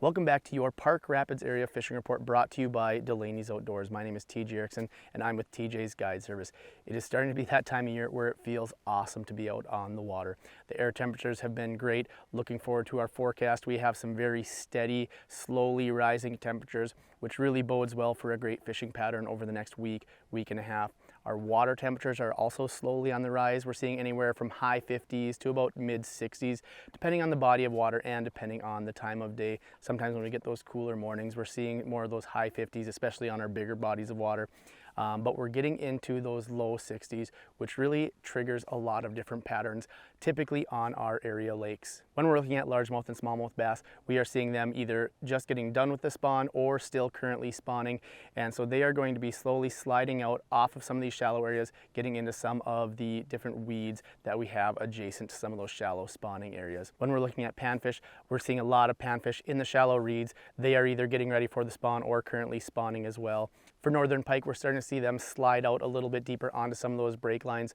Welcome back to your Park Rapids Area Fishing Report, brought to you by Delaney's Outdoors. My name is TJ Erickson and I'm with TJ's Guide Service. It is starting to be that time of year where it feels awesome to be out on the water. The air temperatures have been great. Looking forward to our forecast. We have some very steady, slowly rising temperatures, which really bodes well for a great fishing pattern over the next week and a half. Our water temperatures are also slowly on the rise. We're seeing anywhere from high 50s to about mid 60s, depending on the body of water and depending on the time of day. Sometimes when we get those cooler mornings, we're seeing more of those high 50s, especially on our bigger bodies of water. But we're getting into those low 60s, which really triggers a lot of different patterns, typically on our area lakes. When we're looking at largemouth and smallmouth bass, we are seeing them either just getting done with the spawn or still currently spawning. And so they are going to be slowly sliding out off of some of these shallow areas, getting into some of the different weeds that we have adjacent to some of those shallow spawning areas. When we're looking at panfish, we're seeing a lot of panfish in the shallow reeds. They are either getting ready for the spawn or currently spawning as well. For northern pike, we're starting to see them slide out a little bit deeper onto some of those break lines.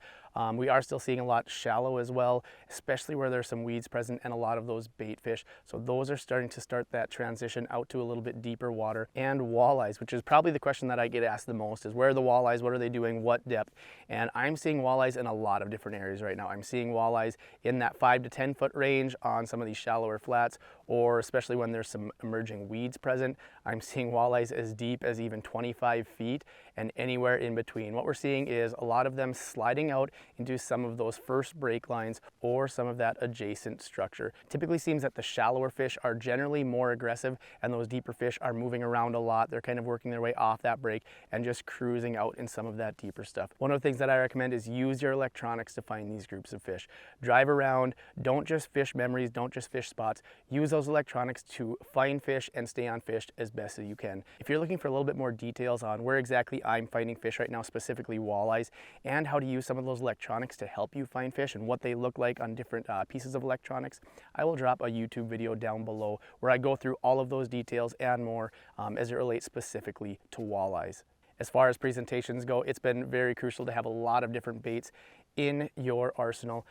We are still seeing a lot shallow as well, especially where there's some weeds present and a lot of those bait fish. So those are starting to start that transition out to a little bit deeper water. And walleyes, which is probably the question that I get asked the most, is where are the walleyes? What are they doing? What depth? And I'm seeing walleyes in a lot of different areas right now. I'm seeing walleyes in that 5 to 10 foot range on some of these shallower flats, or especially when there's some emerging weeds present. I'm seeing walleyes as deep as even 25 feet and anywhere in between. What we're seeing is a lot of them sliding out into some of those first break lines or some of that adjacent structure. Typically seems that the shallower fish are generally more aggressive and those deeper fish are moving around a lot. They're kind of working their way off that break and just cruising out in some of that deeper stuff. One of the things that I recommend is use your electronics to find these groups of fish. Drive around, don't just fish memories, don't just fish spots. Use those electronics to find fish and stay on fish as best as you can. If you're looking for a little bit more details on where exactly I'm finding fish right now, specifically walleyes, and how to use some of those electronics to help you find fish and what they look like on different pieces of electronics, I will drop a YouTube video down below where I go through all of those details and more as it relates specifically to walleyes. As far as presentations go, it's been very crucial to have a lot of different baits in your arsenal,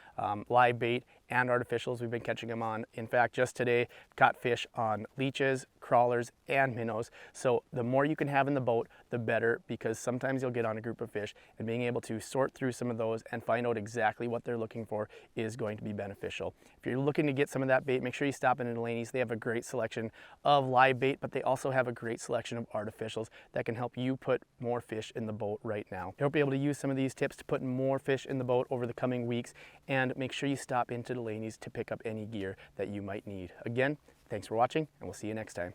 live bait and artificials. We've been catching them on. In fact, just today, caught fish on leeches, crawlers, and minnows. So the more you can have in the boat, the better, because sometimes you'll get on a group of fish and being able to sort through some of those and find out exactly what they're looking for is going to be beneficial. If you're looking to get some of that bait, make sure you stop in at Delaney's. They have a great selection of live bait, but they also have a great selection of artificials that can help you put more fish in the boat right now. You'll be able to use some of these tips to put more fish in the boat over the coming weeks, and make sure you stop into Delaney's to pick up any gear that you might need. Again, thanks for watching, and we'll see you next time.